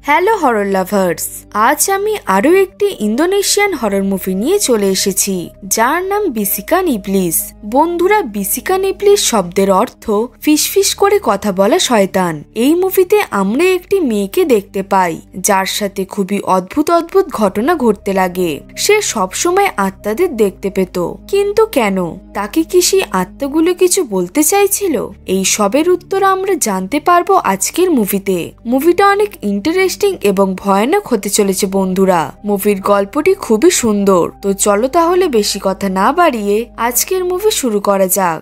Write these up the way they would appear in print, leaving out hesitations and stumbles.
Hello horror lovers, আজ আমি আরো একটি ইন্দোনেশিয়ান হরর মুভি নিয়ে চলে এসেছি যার নাম বিসিকান ইবলিস। বন্ধুরা, বিসিকান ইবলিস শব্দের অর্থ ফিসফিস করে কথা বলা শয়তান। এই মুভিতে আমরা একটি মেয়েকে দেখতে পাই যার সাথে খুবই অদ্ভুত অদ্ভুত ঘটনা ঘটতে লাগে। সে সবসময় আত্মাদের দেখতে পেত, কিন্তু কেন? তাকে কি সেই আত্মাগুলো কিছু বলতে চাইছিল? এই সবের উত্তর আমরা জানতে পারবো আজকের মুভিতে। মুভিটা অনেক ইন্টারেস্টিং এবং ভয়ানক হতে চলেছে বন্ধুরা। মুভির গল্পটি খুবই সুন্দর। তো চলো তাহলে বেশি কথা না বাড়িয়ে আজকের মুভি শুরু করা যাক।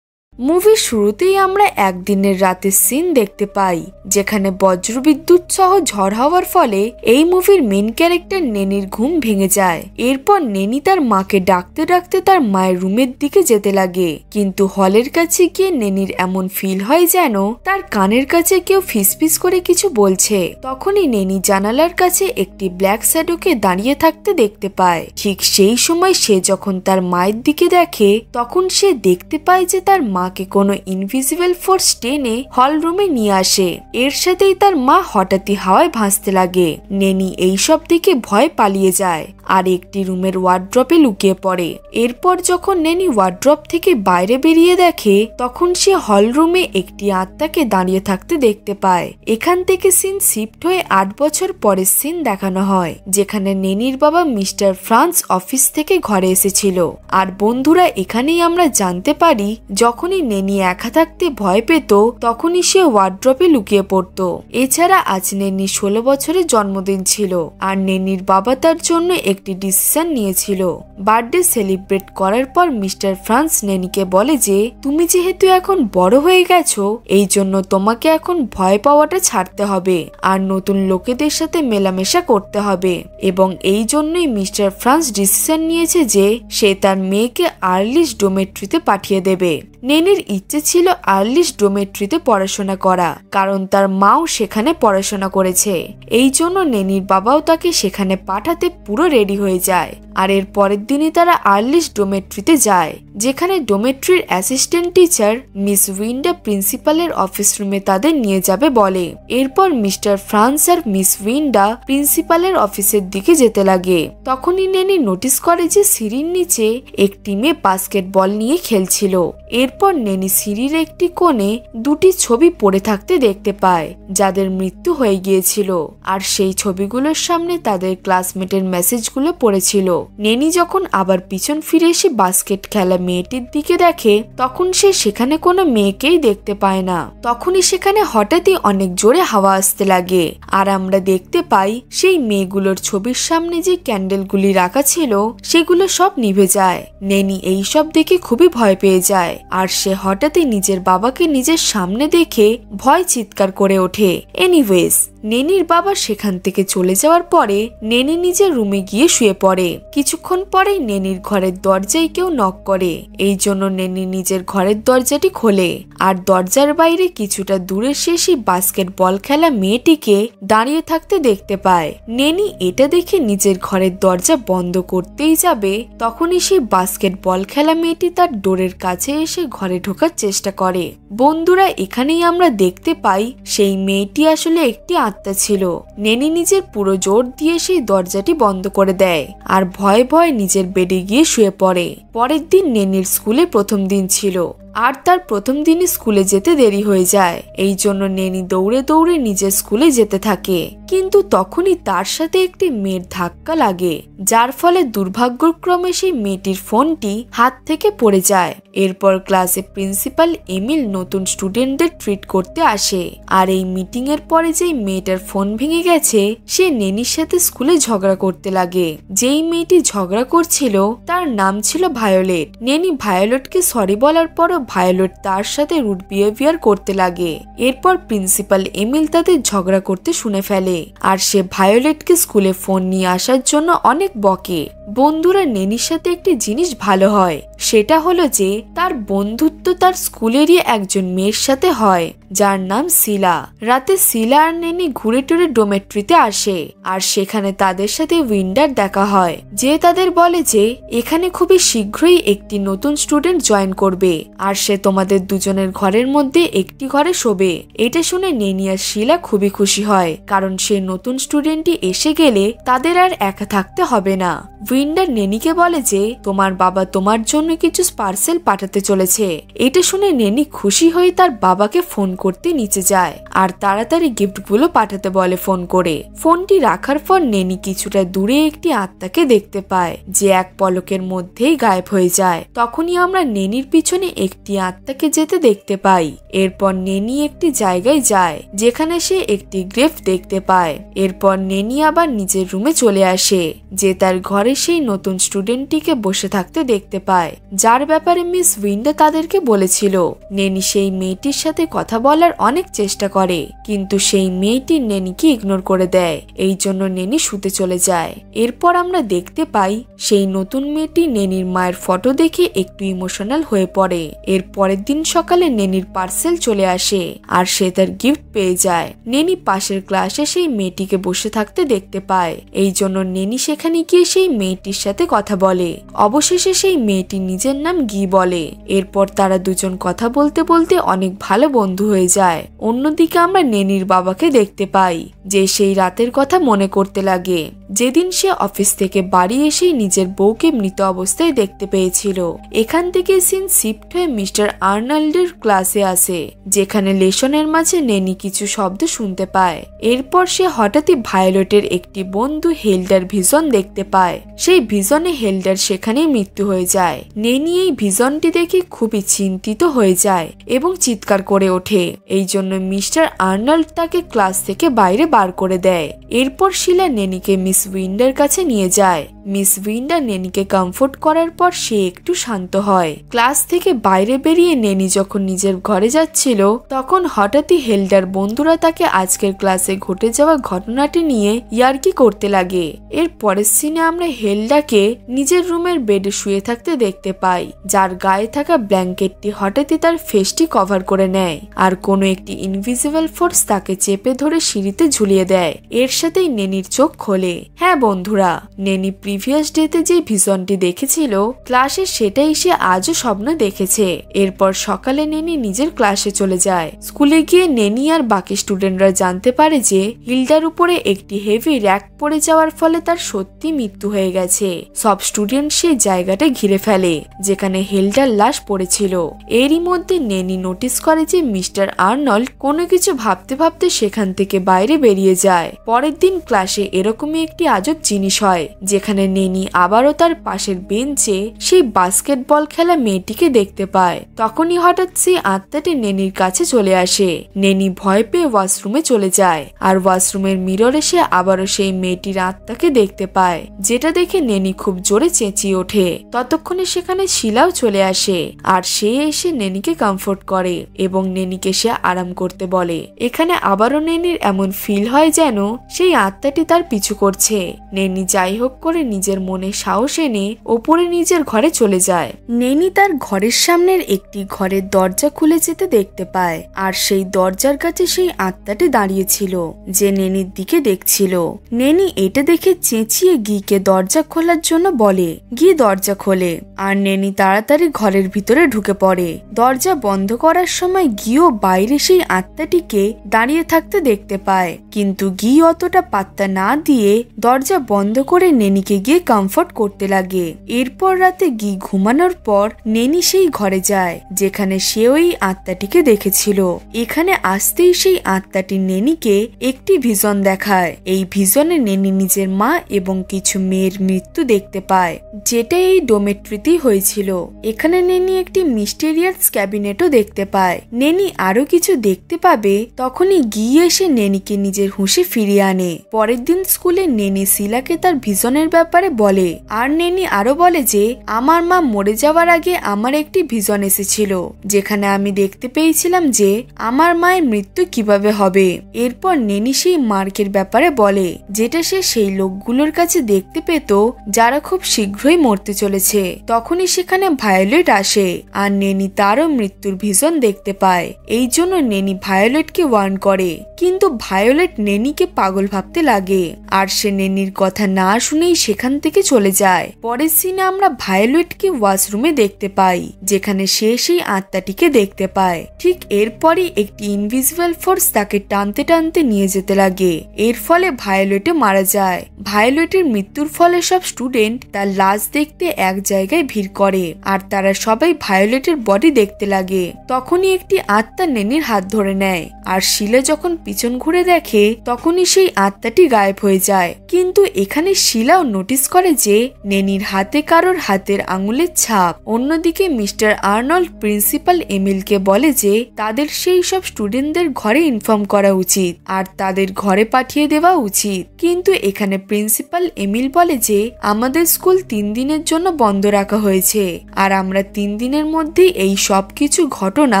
মুভির শুরুতেই আমরা একদিনের রাতের সিন দেখতে পাই যেখানে বজ্রবিদ্যুৎ সহ ঝড় হওয়ার ফলে এই মুভির মেন ক্যারেক্টার নেনির ঘুম ভেঙে যায়। এরপর নেনি তার মাকে ডাকতে ডাকতে তার মায়ের রুমের দিকে যেতে লাগে, কিন্তু হলের কাছে গিয়ে নেনির এমন ফিল হয় যেন তার কানের কাছে কেউ ফিসফিস করে কিছু বলছে। তখনই নেনি জানালার কাছে একটি ব্ল্যাক শ্যাডোকে দাঁড়িয়ে থাকতে দেখতে পায়। ঠিক সেই সময় সে যখন তার মায়ের দিকে দেখে তখন সে দেখতে পায় যে তার মাকে কোনো ইনভিজিবল ফোর্স টেনে হল রুমে নিয়ে আসে। এর সাথেই তার মা হঠাৎই হাওয়ায় ভাসতে লাগে। নেনি এইসব দিকে ভয় পালিয়ে যায় আর একটি রুমের ওয়ার্ড্রপে লুকিয়ে পড়ে। এরপর যখন নেনি ওয়ার্ড্রপ থেকে বাইরে বেরিয়ে দেখে তখন সে হল রুমে একটি আত্মাকে দাঁড়িয়ে থাকতে দেখতে পায়। এখান থেকে সিন শিফট হয়ে 8 বছর পরের সিন দেখানো হয় যেখানে নেনির বাবা মিস্টার ফ্রান্স অফিস থেকে ঘরে এসেছিল। আর বন্ধুরা, এখানেই আমরা জানতে পারি যখনই নেনি একা থাকতে ভয় পেত তখনই সে ওয়ার্ড্রপে লুকিয়ে পড়ত। এছাড়া আজ নেনির 16 বছরের জন্মদিন ছিল আর নেনির বাবা তার জন্য একটি ডিসিশন নিয়েছিল। বার্থডে সেলিব্রেট করার পর মিস্টার ফ্রান্স নেনিকে বলে যে তুমি যেহেতু এখন বড় হয়ে গেছো এই জন্য তোমাকে এখন ভয় পাওয়াটা ছাড়তে হবে আর নতুন লোকেদের সাথে মেলামেশা করতে হবে। এবং এই জন্যই মিস্টার ফ্রান্স ডিসিশন নিয়েছে যে সে তার মেয়েকে আর্লিশ ডোমেট্রিতে পাঠিয়ে দেবে। নেনির ইচ্ছে ছিল আর্লিশ ডোমেট্রিতে পড়াশোনা করা, কারণ তার মাও সেখানে পড়াশোনা করেছে। এই জন্য নেনির বাবাও তাকে সেখানে পাঠাতে পুরো রেডি হয়ে যায়। আর এর পরের দিনই তারা আর্লিশ ডোমেট্রিতে যায়, যেখানে ডোমেট্রির অ্যাসিস্ট্যান্ট টিচার মিস উইন্ডা প্রিন্সিপালের অফিস রুমে তাদের নিয়ে যাবে বলে। এরপর মিস্টার ফ্রান্স আর মিস উইন্ডা প্রিন্সিপালের অফিসের দিকে যেতে লাগে। তখনই নেনি নোটিস করে যে সিঁড়ির নিচে একটি মেয়ে বাস্কেটবল নিয়ে খেলছিল। এরপর নেনি সিঁড়ির একটি কোণে দুটি ছবি পড়ে থাকতে দেখতে পায় যাদের মৃত্যু হয়ে গিয়েছিল, আর সেই ছবিগুলোর সামনে তাদের ক্লাসমেটের মেসেজগুলো পড়েছিল। নেনি যখন আবার পিছন ফিরে এসে বাস্কেট খেলা মেয়েটির দিকে দেখে তখন সে সেখানে কোনো মেয়েকেই দেখতে পায় না। তখনই সেখানে হঠাৎই অনেক জোরে হাওয়া আসতে লাগে আর আমরা দেখতে পাই সেই মেয়েগুলোর ছবির সামনে যে ক্যান্ডেলগুলি রাখা ছিল সেগুলো সব নিভে যায়। নেনি এই সব দেখে খুবই ভয় পেয়ে যায় আর সে হঠাৎই নিজের বাবাকে নিজের সামনে দেখে ভয় চিৎকার করে ওঠে। এনিওয়েজ, নেনির বাবা সেখান থেকে চলে যাওয়ার পরে নেনি নিজের রুমে গিয়ে শুয়ে পড়ে। কিছুক্ষণ পরেই নেনির ঘরের দরজায় কেউ নক করে। এই জন্য নেনি নিজের ঘরের দরজাটি খোলে আর দরজার বাইরে কিছুটা দূরে সেই বাস্কেটবল খেলা মেয়েটিকে দাঁড়িয়ে থাকতে দেখতে পায়। নেনি এটা দেখে নিজের ঘরের দরজা বন্ধ করতেই যাবে তখনই সেই বাস্কেটবল খেলা মেয়েটি তার ডোরের কাছে এসে ঘরে ঢোকার চেষ্টা করে। বন্ধুরা, এখানেই আমরা দেখতে পাই সেই মেয়েটি আসলে একটি আত্মা ছিল। নেনি নিজের পুরো জোর দিয়ে সেই দরজাটি বন্ধ করে দেয় আর ভয়ে ভয়ে নিজের বেডে গিয়ে শুয়ে পড়ে। পরের দিন নেনির স্কুলে প্রথম দিন ছিল আর তার প্রথম দিনই স্কুলে যেতে দেরি হয়ে যায়। এই জন্য নেনি দৌড়ে দৌড়ে নিজের স্কুলে যেতে থাকে, কিন্তু তখনই তার সাথে একটি মেয়ের ধাক্কা লাগে যার ফলে দুর্ভাগ্যক্রমে সেই মেয়েটির ফোনটি হাত থেকে পড়ে যায়। এরপর ক্লাসে প্রিন্সিপাল এমিল নতুন স্টুডেন্টদের ট্রিট করতে আসে আর এই মিটিং এর পরে যেই মেয়েটার ফোন ভেঙে গেছে সে নেনির সাথে স্কুলে ঝগড়া করতে লাগে। যেই মেয়েটি ঝগড়া করছিল তার নাম ছিল ভায়োলেট। নেনি ভায়োলেটকে সরি বলার পরও ভায়োলেট তার সাথে রুড বিহেভিয়ার করতে লাগে। এরপর প্রিন্সিপাল এমিল তাদের ঝগড়া করতে শুনে ফেলে আর সে ভায়োলেটকে স্কুলে ফোন নিয়ে আসার জন্য অনেক বকে। বন্ধুরা নেনির সাথে একটি জিনিস ভালো হয়, সেটা হলো যে তার বন্ধুত্ব তার স্কুলেরই একজন মেয়ের সাথে হয় যার নাম শিলা। রাতে শিলা আর নেনি ঘুরে টুরে ডোমেট্রিতে আসে আর সেখানে তাদের সাথে উইন্ডার দেখা হয়, যে তাদের বলে যে এখানে খুবই শীঘ্রই একটি নতুন স্টুডেন্ট জয়েন করবে আর সে তোমাদের দুজনের ঘরের মধ্যে একটি ঘরে শোবে। এটা শুনে নেনি আর শিলা খুবই খুশি হয়, কারণ সে নতুন স্টুডেন্টটি এসে গেলে তাদের আর একা থাকতে হবে না। উইন্ডার নেনিকে বলে যে তোমার বাবা তোমার জন্য কিছু পার্সেল পাঠাতে চলেছে। এটা শুনে নেনি খুশি হয়ে তার বাবাকে ফোন করতে নিচে যায় আর তাড়াতাড়ি গিফটগুলো পাঠাতে বলে ফোন করে। ফোনটি রাখার পর নেনি কিছুটা দূরে একটি আত্মাকে দেখতে পায় যে এক পলকের মধ্যেই গায়েব হয়ে যায়। তখনই আমরা নেনির পিছনে একটি আত্মাকে যেতে দেখতে পাই। এরপর নেনি একটি জায়গায় যায় যেখানে সে একটি গ্রেভ দেখতে পায়। এরপর নেনি আবার নিজের রুমে চলে আসে, যে তার ঘরে সেই নতুন স্টুডেন্টটিকে বসে থাকতে দেখতে পায় যার ব্যাপারে মিস উইন্ডার তাদেরকে বলেছিল। নেনি সেই মেয়েটির সাথে কথা বলার অনেক চেষ্টা করে, কিন্তু সেই মেয়েটি নেনিকে ইগনোর করে দেয়। এই জন্য নেনি শুতে চলে যায়। এরপর আমরা দেখতে পাই সেই নতুন মেয়েটি নেনির মায়ের ফটো দেখে একটু ইমোশনাল হয়ে পড়ে। এর পরের দিন সকালে নেনির পার্সেল চলে আসে আর সে তার গিফট পেয়ে যায়। নেনি পাশের ক্লাসে সেই মেয়েটিকে বসে থাকতে দেখতে পায়। এই জন্য নেনি সেখানে গিয়ে সেই মেয়েটির সাথে কথা বলে। অবশেষে সেই মেয়েটি নিজের নাম গি বলে। এরপর তারা দুজন কথা বলতে বলতে অনেক ভালো বন্ধু হয়ে যায়। অন্যদিকে আমরা নেনির বাবাকে দেখতে পাই যে সেই রাতের কথা মনে করতে লাগে, যেদিন সে অফিস থেকে বাড়ি এসে নিজের বউকে মৃত অবস্থায় দেখতে পেয়েছিল। এখান থেকে সিন শিফট হয়ে মিস্টার আর্নল্ডের ক্লাসে আসে, যেখানে লেসনের মাঝে নেনি কিছু শব্দ শুনতে পায়। এরপর সে হঠাৎই ভায়োলেটের একটি বন্ধু হেল্ডার ভিজন দেখতে পায়। সেই ভিজনে হেল্ডার সেখানেই মৃত্যু হয়ে যায়। নেনি এই ভিজনটি দেখে খুবই চিন্তিত হয়ে যায় এবং চিৎকার করে ওঠে। এই জন্য মিস্টার আর্নল্ড তাকে ক্লাস থেকে বাইরে বার করে দেয়। এরপর শিলা নেনিকে মিস উইন্ডার কাছে নিয়ে যায়। মিস উইন্ডার নেনিকে কমফোর্ট করার পর সে একটু শান্ত হয়। ক্লাস থেকে বাইরে বেরিয়ে নেনি যখন নিজের ঘরে যাচ্ছিল, তখন হঠাৎই হেল্ডার বন্ধুরা তাকে আজকের ক্লাসে ঘটে যাওয়া ঘটনাটি নিয়ে ইয়ার্কি করতে লাগে। এর পরের সিনে আমরা হেল্ডাকে নিজের রুমের বেডে শুয়ে থাকতে দেখতে পাই, যার গায়ে থাকা ব্ল্যাঙ্কেটটি হঠাৎই তার ফেসটি কভার করে নেয় আর কোনো একটি ইনভিজিবল ফোর্স তাকে চেপে ধরে সিঁড়িতে ঝুলিয়ে দেয়। এর সাথেই নেনির চোখ খোলে। হ্যাঁ বন্ধুরা, নেনি প্রিভিয়াস ডেতে যে ভিশনটি দেখেছিল ক্লাসে, সেটাই সে আজও স্বপ্ন দেখেছে। এরপর সকালে নেনি নিজের ক্লাসে চলে যায়। স্কুলে গিয়ে নেনি আর বাকি স্টুডেন্টরা জানতে পারে যে হিল্ডার উপরে একটি হেভি র্যাক পড়ে যাওয়ার ফলে তার সত্যি মৃত্যু হয়ে গেছে। সব স্টুডেন্ট সেই জায়গাটা ঘিরে ফেলে যেখানে হিল্ডার লাশ পড়েছিল। এরই মধ্যে নেনি নোটিস করে যে মিস্টার আর্নল্ড কোনো কিছু ভাবতে ভাবতে সেখান থেকে বাইরে বেরিয়ে যায়। পরের দিন ক্লাসে এরকমই একটি আজব জিনিস হয়, যেখানে নেনি আবারও তার পাশের বেঞ্চে সেই বাস্কেটবল খেলা মেয়েটিকে দেখতে পায়। তখনই হঠাৎ সেই আত্মাটি নেনির কাছে চলে আসে। নেনি ভয় পেয়ে ওয়াশরুমে চলে যায় আর ওয়াশরুমের মিররে সে আবারও সেই মেয়েটির আত্মাকে দেখতে পায়, যেটা দেখে নেনি খুব জোরে চেঁচিয়ে ওঠে। ততক্ষণে সেখানে শিলাও চলে আসে আর সে এসে নেনিকে কমফোর্ট করে এবং নেনিকে সে আরাম করতে বলে। এখানে আবারও নেনির এমন ফিল হয় যেন সেই আত্মাটি তার পিছু করছে। নেনি যাই হোক করে নিজের মনে সাহস এনে ওপরে নিজের ঘরে চলে যায়। নেনি তার ঘরের সামনের একটি ঘরের দরজা খুলে যেতে দেখতে পায় আর সেই দরজার কাছে সেই আত্মাটি দাঁড়িয়েছিল, যে নেনির দিকে দেখছিল। নেনি এটা দেখে চেঁচিয়ে গিকে দরজা খোলার জন্য বলে। গি দরজা খোলে আর নেনি তাড়াতাড়ি ঘরের ভিতরে ঢুকে পড়ে। দরজা বন্ধ করার সময় গিও বাইরে সেই আত্মাটিকে দাঁড়িয়ে থাকতে দেখতে পায়, কিন্তু গি অতটা পাত্তা না দিয়ে দরজা বন্ধ করে নেনিকে গিয়ে কমফোর্ট করতে লাগে। এরপর রাতে গি ঘুমানোর পর নেনি সেই ঘরে যায় যেখানে সে ওই আত্মাটিকে দেখেছিল। এখানে আসতেই সেই আত্মাটি নেনিকে একটি ভিজন দেখায়। এই ভিজনে নেনি নিজের মা এবং কিছু মেয়ের মৃত্যু দেখতে পায়, যেটা এই ডোমেট্রিতেই হয়েছিল। এখানে নেনি একটি মিস্টেরিয়াস ক্যাবিনেটও দেখতে পায়। নেনি আরো কিছু দেখতে পাবে, তখনই গিয়ে এসে নেনিকে নিজের নিজের হুঁশে ফিরিয়ে আনে। পরের দিন স্কুলে নেনি শিলাকে তার ভিশনের ব্যাপারে বলে, আর নেনি আরো বলে যে আমার মা মরে যাওয়ার আগে আমার একটি ভিশন এসেছিল, যেখানে আমি দেখতে পেয়েছিলাম যে আমার মায়ের মৃত্যু কিভাবে হবে। এরপর নেনি সেই মার্কের ব্যাপারে বলে, যেটা সে সেই লোকগুলোর কাছে দেখতে পেত যারা খুব শীঘ্রই মরতে চলেছে। তখনই সেখানে ভায়োলেট আসে, আর নেনি তারও মৃত্যুর ভিশন দেখতে পায়। এই জন্য নেনি ভায়োলেটকে ওয়ার্ন করে, কিন্তু ভায়োলেট নেনিকে পাগল ভাবতে লাগে, আর সে নেনির কথা না শুনেই সেখান থেকে চলে যায়। পরের সিনে আমরা ভায়োলেটকে ওয়াশরুমে দেখতে পাই, যেখানে সে সেই আত্মাটিকে দেখতে পায়। ঠিক এরপরই একটি ইনভিজিবল ফোর্স তাকে টানতে টানতে নিয়ে যেতে লাগে। এর ফলে ভায়োলেটে মারা যায়। ভায়োলেটের মৃত্যুর ফলে সব স্টুডেন্ট তার লাশ দেখতে এক জায়গায় ভিড় করে, আর তারা সবাই ভায়োলেটের বডি দেখতে লাগে। তখনই একটি আত্মা নেনির হাত ধরে নেয়, আর শিলা যখন পিছন ঘুরে দেখে তখনই সেই আত্মাটি গায়েব হয়ে যায়। কিন্তু এখানে শিলাও নোটিস করে যে নেনির হাতে কারোর হাতের আঙুলের ছাপ। অন্যদিকে মিস্টার আর্নল্ড প্রিন্সিপাল এমিলকে বলে যে তাদের সেই সব স্টুডেন্টদের ঘরে ইনফর্ম করা উচিত আর তাদের ঘরে পাঠিয়ে দেওয়া উচিত। কিন্তু এখানে প্রিন্সিপাল এমিল বলে যে আমাদের স্কুল 3 দিনের জন্য বন্ধ রাখা হয়েছে, আর আমরা 3 দিনের মধ্যে এই সব কিছু ঘটনা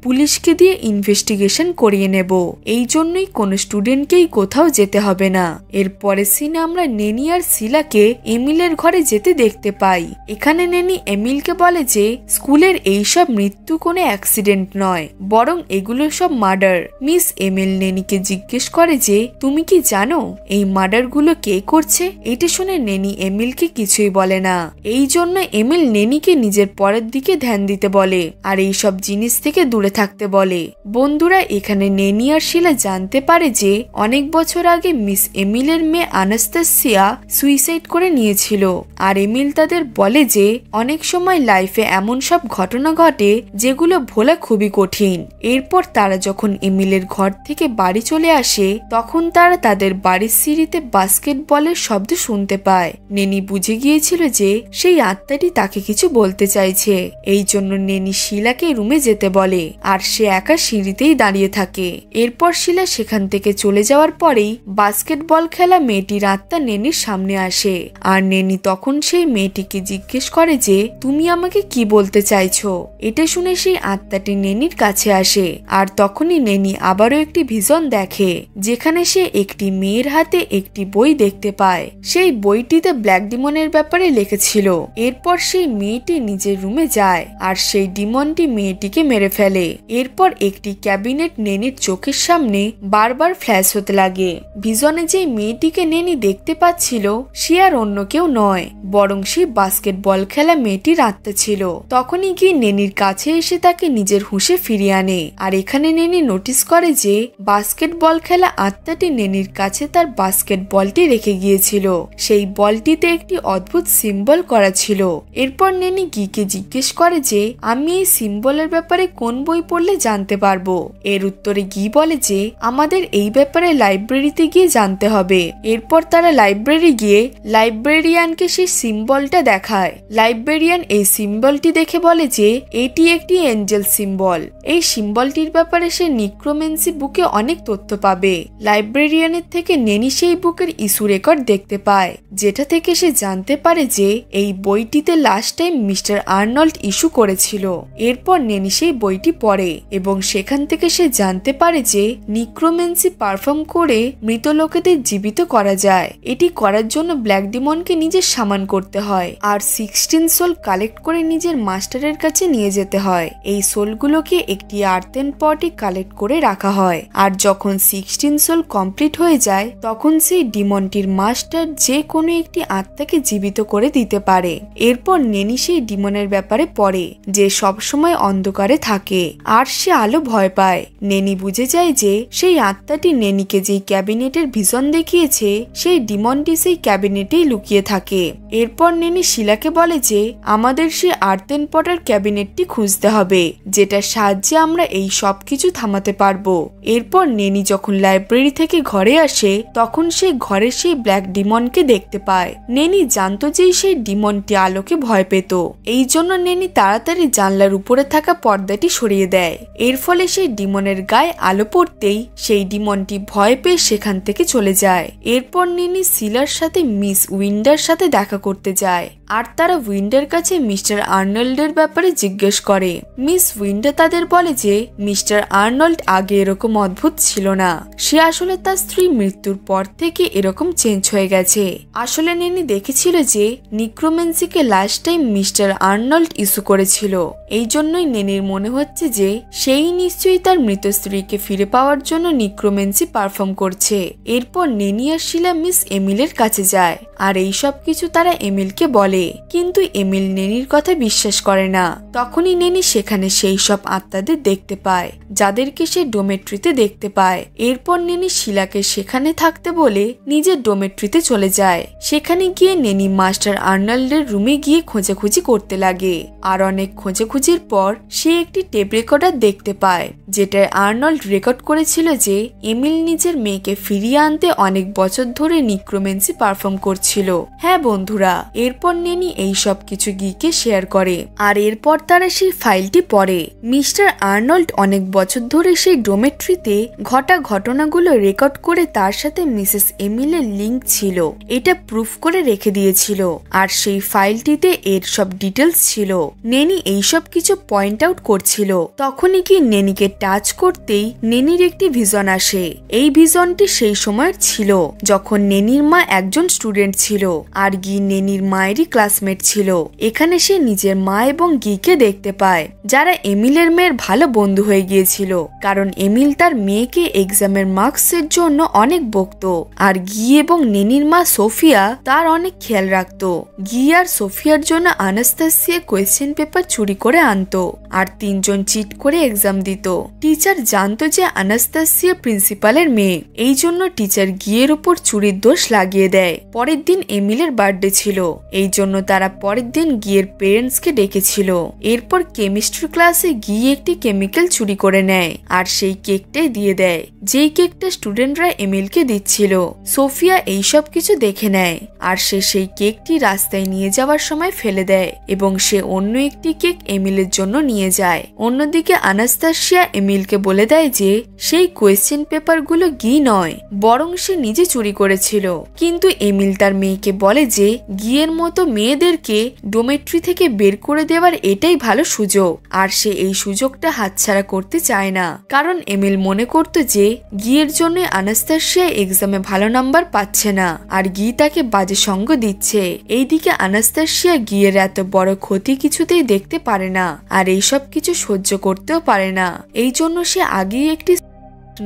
পুলিশকে দিয়ে ইনভেস্টিগেশন করিয়ে নেব। এই জন্যই কোনো স্টুডেন্টকেই কোথাও যেতে হবে না। এরপরে সিনে আমরা নেনি আর শিলাকে এমিলের ঘরে যেতে দেখতে পাই। এখানে নেনি এমিলকে বলে যে স্কুলের এইসব মৃত্যু কোনো অ্যাক্সিডেন্ট নয়, বরং এগুলো সব মার্ডার। মিস এমিল নেনিকে জিজ্ঞেস করে যে তুমি কি জানো এই মার্ডার গুলো কে করছে? এটা শুনে নেনি এমিলকে কিছুই বলে না। এই জন্য এমিল নেনিকে নিজের পরের দিকে ধ্যান দিতে বলে আর এই সব জিনিস থেকে দূরে থাকতে বলে। বন্ধুরা, এখানে নেনি আর শিলা জানতে পারে যে অনেক বছর আগে মিস এমিলের মেয়ে আনাস্তাসিয়া সুইসাইড করে নিয়েছিল, আর এমিল তাদের বলে যে অনেক সময় লাইফে এমন সব ঘটনা ঘটে যেগুলো ভোলা খুবই কঠিন। এরপর তারা যখন এমিলের ঘর থেকে বাড়ি চলে আসে তখন তারা তাদের বাড়ির সিঁড়িতে বাস্কেটবলের শব্দ শুনতে পায়। নেনি বুঝে গিয়েছিল যে সেই আত্মাটি তাকে কিছু বলতে চাইছে। এই জন্য নেনি শিলাকে রুমে যেতে বলে, আর সে একা সিঁড়িতেই দাঁড়িয়ে থাকে। এরপর শিলা সেখান থেকে চলে যাওয়ার পরেই বাস্কেটবল খেলা মেয়েটির আত্মা নেনির সামনে আসে, আর নেনি তখন সেই মেয়েটিকে জিজ্ঞেস করে যে তুমি আমাকে কি বলতে চাইছো। এটা শুনে সেই আত্মাটি নেনির কাছে আসে, আর তখনই নেনি আবারও একটি ভিশন দেখে, যেখানে সে একটি মেয়ের হাতে একটি বই দেখতে পায়। সেই বইটিতে ব্ল্যাক ডিমনের ব্যাপারে লিখেছিল। এরপর সেই মেয়েটি নিজের রুমে যায়, আর সেই ডিমনটি মেয়েটিকে মেরে ফেলে। এরপর একটি ক্যাবিনেট নেনির চোখের সামনে বারবার ফ্ল্যাশ হতে লাগে। ভিশনে যে মেয়েটিকে নেনি দেখতে পাচ্ছিল সে আর অন্য কেউ নয়, বরং সে বাস্কেটবল খেলা মেয়েটির আত্মা ছিল। তখনই গিয়ে নেনির কাছে এসে তাকে নিজের হুঁশে ফিরিয়ে আনে, আর এখানে নেনি নোটিস করে যে বাস্কেটবল খেলা আত্মাটি নেনির কাছে তার বাস্কেটবলটি রেখে গিয়েছিল। সেই বলটিতে একটি অদ্ভুত সিম্বল করা ছিল। এরপর নেনি গিকে জিজ্ঞেস করে যে আমি এই সিম্বলের ব্যাপারে কোন বই পড়লে জানতে পারবো। এর উত্তরে গি বলে যে আমাদের এই ব্যাপারে লাইব্রেরিতে গিয়ে জানতে হবে। এরপর তারা লাইব্রেরি গিয়ে লাইব্রেরিয়ানকে সেই সিম্বলটা দেখায়। লাইব্রেরিয়ান এই সিম্বলটি দেখে বলে যে এটি একটি এঞ্জেল সিম্বল। এই সিম্বলটির ব্যাপারে সে নিক্রোমেন্সি বুকে অনেক তথ্য পাবে। লাইব্রেরিয়ানের থেকে নেনি সেই বুকের ইস্যু রেকর্ড দেখতে পায়, যেটা থেকে সে জানতে পারে যে এই বইটিতে last time mister Arnold issue করেছিল। এরপর নেনি সেই বইটি পড়ে এবং সেখান থেকে সে জানতে পারে যে নিক্রোমেন্সি পারফর্ম করে মৃত লোকেদের জীবিত করা যায়। এটি করার জন্য ব্ল্যাক ডিমনকে নিজের সামান করতে হয়, আর 16 সোল কালেক্ট করে নিজের মাস্টারের কাছে নিয়ে যেতে হয়। এই সোলগুলোকে একটি আর্থেন পটে কালেক্ট করে রাখা হয়, আর যখন 16 সোল কমপ্লিট হয়ে যায় তখন সেই ডিমনটির মাস্টার যে কোনো একটি আত্মাকে জীবিত করে দিতে পারে। এরপর নেনি সেই ডিমনের ব্যাপারে পড়ে যে সবসময় অন্ধকারে থাকে, আর সে আলো ভয় পায়। নেনি বুঝে যায় যে সেই আত্মাটি নেনিকে যেই ক্যাবিনেটের ভিশন দেখিয়েছে সেই ডিমনটি সেই ক্যাবিনেটেই লুকিয়ে থাকে। এরপর নেনি শিলাকে বলে যে আমাদের সেই আর্থেন পটার ক্যাবিনেটটি খুঁজতে হবে, যেটার সাহায্যে আমরা এই সব কিছু থামাতে পারবো। এরপর নেনি যখন লাইব্রেরি থেকে ঘরে আসে তখন সে ঘরের সেই ব্ল্যাক ডিমনকে দেখতে পায়। নেনি জানতো যে সেই ডিমনটি আলোকে ভয় পেত। এই জন্য নেনি তাড়াতাড়ি জানলার উপরে থাকা পর্দাটি সরিয়ে দেয়। এর ফলে সেই ডিমনের গায়ে আলো পড়তেই সেই ডিমনটি ভয় পেয়ে সেখান থেকে চলে যায়। এরপর নেনি শিলার সাথে মিস উইন্ডার সাথে দেখা করতে যায় আর তারা উইন্ডার কাছে মিস্টার আর্নল্ডের ব্যাপারে জিজ্ঞেস করে। মিস উইন্ডার তাদের বলে যে মিস্টার আর্নল্ড আগে এরকম অদ্ভুত ছিল না, সে আসলে তার স্ত্রী মৃত্যুর পর থেকে এরকম চেঞ্জ হয়ে গেছে। আসলে নেনি দেখেছিল যে নিক্রোমেন্সিকে last time mister Arnold issue করেছিল, এই জন্যই নেনির মনে হচ্ছে যে সেই নিশ্চয়ই তার মৃত স্ত্রীকে ফিরে পাওয়ার জন্য নিক্রোমেন্সি পারফর্ম করছে। এরপর নেনি আর শিলা মিস এমিলের কাছে যায় আর এই সব কিছু তারা এমিলকে বলে, কিন্তু এমিল নেনির কথা বিশ্বাস করে না। তখনই নেনি সেখানে সেই সব আত্মাদের দেখতে পায় যাদেরকে সে ডোমেট্রিতে দেখতে পায়। এরপর নেনি শিলাকে সেখানে থাকতে বলে নিজের ডোমেট্রিতে চলে যায়। সেখানে গিয়ে নেনি মাস্টার আর্নল্ডের রুমে গিয়ে খোঁজাখুঁজি করতে লাগে আর অনেক খোঁজাখুঁজির পর সে একটি টেপ রেকর্ডার দেখতে পায় যেটায় আর্নল্ড রেকর্ড করেছিল যে এমিল নিজের মেয়েকে ফিরিয়ে আনতে অনেক বছর ধরে নিক্রোমেন্সি পারফর্ম করছিল। হ্যাঁ বন্ধুরা, এরপর নেনি এই সব কিছু গিকে শেয়ার করে আর এরপর তারা সেই ফাইলটি পড়ে। মিস্টার আর্নল্ড অনেক বছর ধরে সেই ডোমেট্রিতে ঘটা ঘটনাগুলো রেকর্ড করে তার সাথে মিসেস এমিলের লিঙ্ক ছিল এটা প্রুফ করে রেখে দিয়েছিল আর সেই ফাইলটিতে এর সব ডিটেলস ছিল। নেনি এইসব কিছু পয়েন্ট আউট করছিল, তখনই কি নেনিকে টাচ করতেই নেনির একটি ভিজন আসে। এই ভিজনটি সেই সময়ের ছিল যখন নেনির মা একজন স্টুডেন্ট ছিল আর গি নেনির মায়েরই ক্লাসমেট ছিল। এখানে সে নিজের মা এবং গিকে দেখতে পায় যারা এমিলের মেয়ের ভালো বন্ধু হয়ে গিয়েছিল, কারণ এমিল তার মেয়েকে এক্সামের মার্কসের জন্য অনেক বকতো আর গি এবং নেনির মা সোফিয়া তার অনেক খেয়াল রাখতো। গি আর সোফিয়ার জন্য আনাস্তাসিয়া কোয়েশ্চেন পেপার চুরি করে আনতো আর তিনজন চিট করে এক্সাম দিত। টিচার জানতো যে আনাস্তাসিয়া প্রিন্সিপালের মেয়ে, এই জন্য টিচার গিয়ের উপর চুরির দোষ লাগিয়ে দেয়। পরের দিন এমিলের বার্থডে ছিল, এই জন্য তারা পরের দিন গিয়ের পেরেন্টসকে ডেকেছিল। এরপর কেমিস্ট্রি ক্লাসে গিয়ে একটি কেমিক্যাল চুরি করে নেয় আর সেই কেকটাই দিয়ে দেয়, যেই কেকটা স্টুডেন্টরা এমিলকে দিচ্ছিল। সোফিয়া এইসব কিছু দেখে নেয় আর সে সেই কেকটি রাস্তায় নিয়ে যাওয়ার সময় ফেলে দেয় এবং সে অন্য একটি কেক এমিলের জন্য নিয়ে যায়। অন্যদিকে আনাস্তাসিয়া এমিলকে বলে দেয় যে সেই কোয়েশ্চেন পেপারগুলো গি নয়, বরং সে নিজে চুরি করেছিল। কিন্তু এমিল তার মেয়েকে বলে যে গিয়ের মতো মেয়েদেরকে ডোমেট্রি থেকে বের করে দেওয়ার এটাই ভালো সুযোগ আর সে এই সুযোগটা হাতছাড়া করতে চায় না, কারণ এমিল মনে করত যে গিয়ের জন্য আনাস্তাসিয়া এক্সামে ভালো নাম্বার পাচ্ছে না আর গি তাকে বাজে সঙ্গ দিচ্ছে। এইদিকে আনাস্তাসিয়া গিয়ের এত বড় ক্ষতি কিছুতেই দেখতে পারে না আর এইসব কিছু সহ্য করতেও পারে না, এই জন্য সে আগেই একটি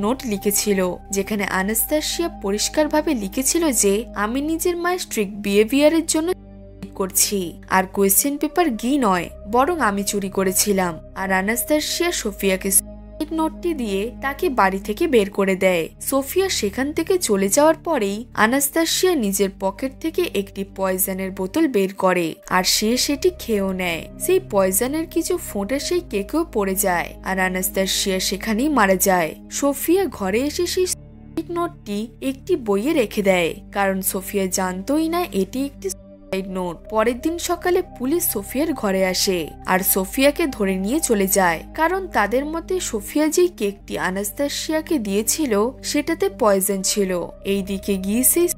নোট লিখেছিল যেখানে আনাস্তাসিয়া পরিষ্কারভাবে লিখেছিল যে আমি নিজের মায়ের স্ট্রিক্ট বিহেভিয়ারের জন্য করছি আর কোয়েশ্চেন পেপার গি নয় বরং আমি চুরি করেছিলাম। আর আনাস্তাসিয়া সোফিয়াকে নোটটি দিয়ে তাকে বাড়ি থেকে বের করে দেয়। সোফিয়া সেখান থেকে চলে যাওয়ার পরেই আনাস্তাসিয়া নিজের পকেট থেকে একটি পয়জনের বোতল বের করে আর সে সেটি খেয়েও নেয়। সেই পয়জনের কিছু ফোঁটা সেই কেকেও পড়ে যায় আর আনাস্তাসিয়া সেখানেই মারা যায়। সোফিয়া ঘরে এসে সেই নোটটি একটি বইয়ে রেখে দেয়, কারণ সোফিয়া জানতোই না এটি একটি নোট। পরের দিন সকালে পুলিশ সোফিয়ার ঘরে আসে আর সোফিয়াকে ধরে নিয়ে চলে যায়, কারণ তাদের মতে সোফিয়া যেই কেকটি আনাস্তাসিয়াকে দিয়েছিল সেটাতে পয়জন ছিল। এইদিকে গিয়ে সেই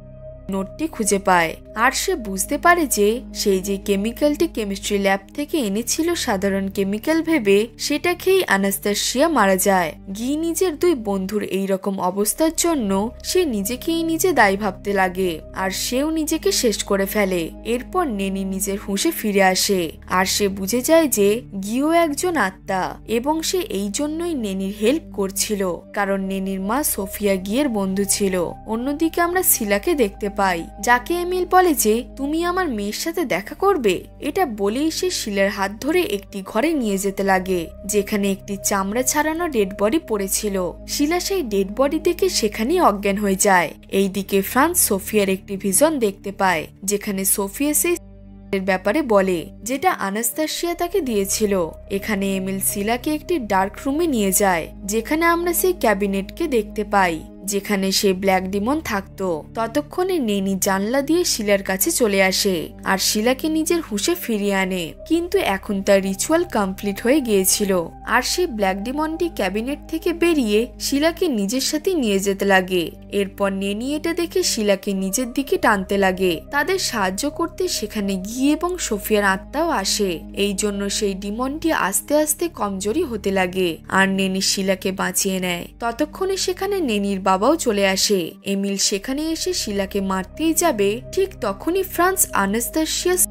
নোটটি খুঁজে পায় আর সে বুঝতে পারে যে সেই যে কেমিক্যালটি কেমিস্ট্রি ল্যাব থেকে এনেছিল সাধারণ কেমিক্যাল ভেবে, সেটা খেয়েই আনাস্তাসিয়া মারা যায়। গি নিজের দুই বন্ধুর এই রকম অবস্থার জন্য সে নিজেকেই নিজে দায়ী ভাবতে লাগে আর সেও নিজেকে শেষ করে ফেলে। এরপর নেনি নিজের হুঁশে ফিরে আসে আর সে বুঝে যায় যে গিও একজন আত্মা এবং সে এই জন্যই নেনির হেল্প করছিল, কারণ নেনির মা সোফিয়া গিয়ের বন্ধু ছিল। অন্যদিকে আমরা শিলাকে দেখতে পাই, যাকে এমিল বলে যে তুমি আমার মেয়ের সাথে দেখা করবে। এটা বলেই সে শিলার হাত ধরে একটি ঘরে নিয়ে যেতে লাগে যেখানে একটি চামড়া ছাড়ানো ডেড বডি পড়েছিল। শিলা সেই ডেড বডি দেখে সেখানেই অজ্ঞান হয়ে যায়। এইদিকে ফ্রান্স সোফিয়ার একটি ভিজন দেখতে পায় যেখানে সোফিয়া সেই ব্যাপারে বলে যেটা আনাস্তাসিয়া তাকে দিয়েছিল। এখানে এমিল শিলাকে একটি ডার্ক রুমে নিয়ে যায় যেখানে আমরা সেই ক্যাবিনেটকে দেখতে পাই যেখানে সে ব্ল্যাক ডিমন থাকতো। ততক্ষণে নেনি জানলা দিয়ে শিলার কাছে চলে আসে আর শিলাকে নিজের হুঁশে ফিরিয়ে আনে। কিন্তু এখন তার রিচুয়াল কমপ্লিট হয়ে গিয়েছিল আর সে ব্ল্যাক ডিমনটি ক্যাবিনেট থেকে বেরিয়ে শিলাকে নিজের সাথে নিয়ে যেতে লাগে। এরপর নেনি এটা দেখে শিলাকে নিজের দিকে টানতে লাগে। তাদের সাহায্য করতে সেখানে গিয়ে এবং সোফিয়ার আত্মাও আসে। এই জন্য সেই ডিমনটি আস্তে আস্তে কমজোরি হতে লাগে আর নেনি শিলাকে বাঁচিয়ে নেয়। ততক্ষণে সেখানে নেনির বাবাও চলে আসে। এমিল সেখানে এসে শিলাকে মারতেই যাবে, ঠিক তখনই ফ্রান্স আনাস্তাসিয়াস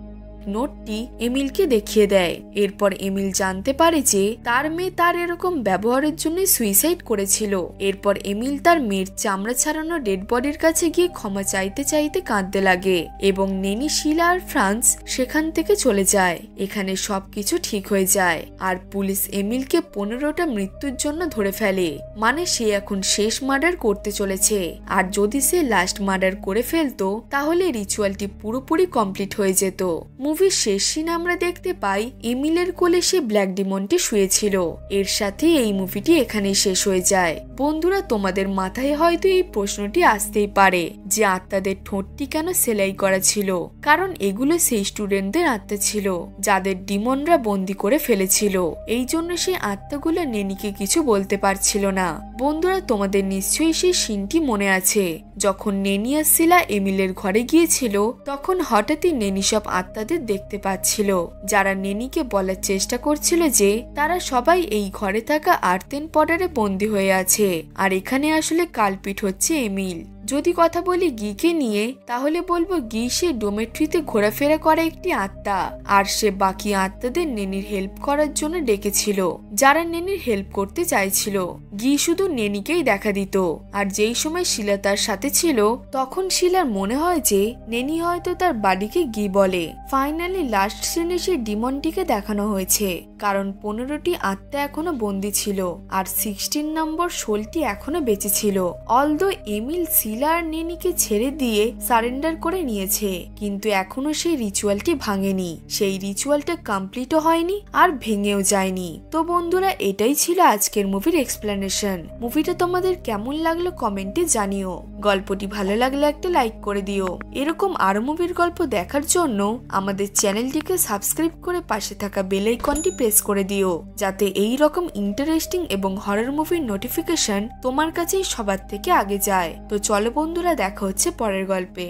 নোটটি এমিলকে দেখিয়ে দেয়। এরপর এমিল জানতে পারে যে তার মেয়ে তার এরকম ব্যবহারের জন্য সুইসাইড করেছিল। এরপর এমিল তার মেয়ের চামড়া ছাড়ানো ডেড বডির কাছে গিয়ে ক্ষমা চাইতে চাইতে কাঁদতে লাগে এবং নেনি, শিলা আর ফ্রান্স সেখান থেকে চলে যায়। এখানে সবকিছু ঠিক হয়ে যায় আর পুলিশ এমিলকে 15টা মৃত্যুর জন্য ধরে ফেলে। মানে সে এখন শেষ মার্ডার করতে চলেছে আর যদি সে লাস্ট মার্ডার করে ফেলতো তাহলে রিচুয়ালটি পুরোপুরি কমপ্লিট হয়ে যেত। মুভির শেষ সিন আমরা দেখতে পাই এমিলের কোলে সে ব্ল্যাক ডিমনটি শুয়েছিল। এর সাথে এই মুভিটি এখানেই শেষ হয়ে যায়। বন্ধুরা, তোমাদের মাথায় হয়তো এই প্রশ্নটি আসতেই পারে যে আত্মাদের ঠোঁটটি কেন সেলাই করা ছিল। কারণ এগুলো সেই স্টুডেন্টদের আত্মা ছিল যাদের ডিমনরা বন্দি করে ফেলেছিল। এই জন্য সেই আত্মাগুলো নেনিকে কিছু বলতে পারছিল না। বন্ধুরা, তোমাদের নিশ্চয়ই সেই সিনটি মনে আছে যখন নেনি আর শিলা এমিলের ঘরে গিয়েছিল। তখন হঠাৎই নেনি সব আত্মাদের দেখতে পাচ্ছিল যারা নেনিকে বলার চেষ্টা করছিল যে তারা সবাই এই ঘরে থাকা আর্থেন পডারে বন্দী হয়ে আছে আর এখানে আসলে কালপিট হচ্ছে এমিল। যদি কথা বলি গিকে নিয়ে তাহলে বলবো গি সে ডোমেট্রিতে ঘোরাফেরা করা একটি আত্মা আর সে বাকি আত্মাদের নেনির হেল্প করার জন্য ডেকেছিল যারা নেনির হেল্প করতে চাইছিল। গি শুধু নেনিকেই দেখা দিত আর যেই সময় শিলা তার সাথে ছিল তখন শিলার মনে হয় যে নেনি হয়তো তার বাড়িকে গি বলে। ফাইনালি লাস্ট সিনে সেই ডিমনটিকে দেখানো হয়েছে কারণ 15টি আত্মা এখনো বন্দী ছিল আর 16 নম্বর সোলটি এখনো বেঁচে ছিল। অলদো এমিল শিলা আর নেনিকে ছেড়ে দিয়ে সারেন্ডার করে নিয়েছে কিন্তু এখনো সেই রিচুয়ালটি ভাঙেনি। সেই রিচুয়ালটা কমপ্লিটও হয়নি আর ভেঙেও যায়নি। তো বন্ধুরা, এটাই ছিল আজকের মুভির এক্সপ্লেনেশন। মুভিটা তোমাদের কেমন লাগলো কমেন্টে জানিও। গল্পটি ভালো লাগলে একটা লাইক করে দিও। এরকম আরো মুভির গল্প দেখার জন্য আমাদের চ্যানেলটিকে সাবস্ক্রাইব করে পাশে থাকা বেল আইকনটি প্রেস করে দিও যাতে এই রকম ইন্টারেস্টিং এবং হরর মুভির নোটিফিকেশন তোমার কাছেই সবার থেকে আগে যায়। তো চলো বন্ধুরা, দেখা হচ্ছে পরের গল্পে।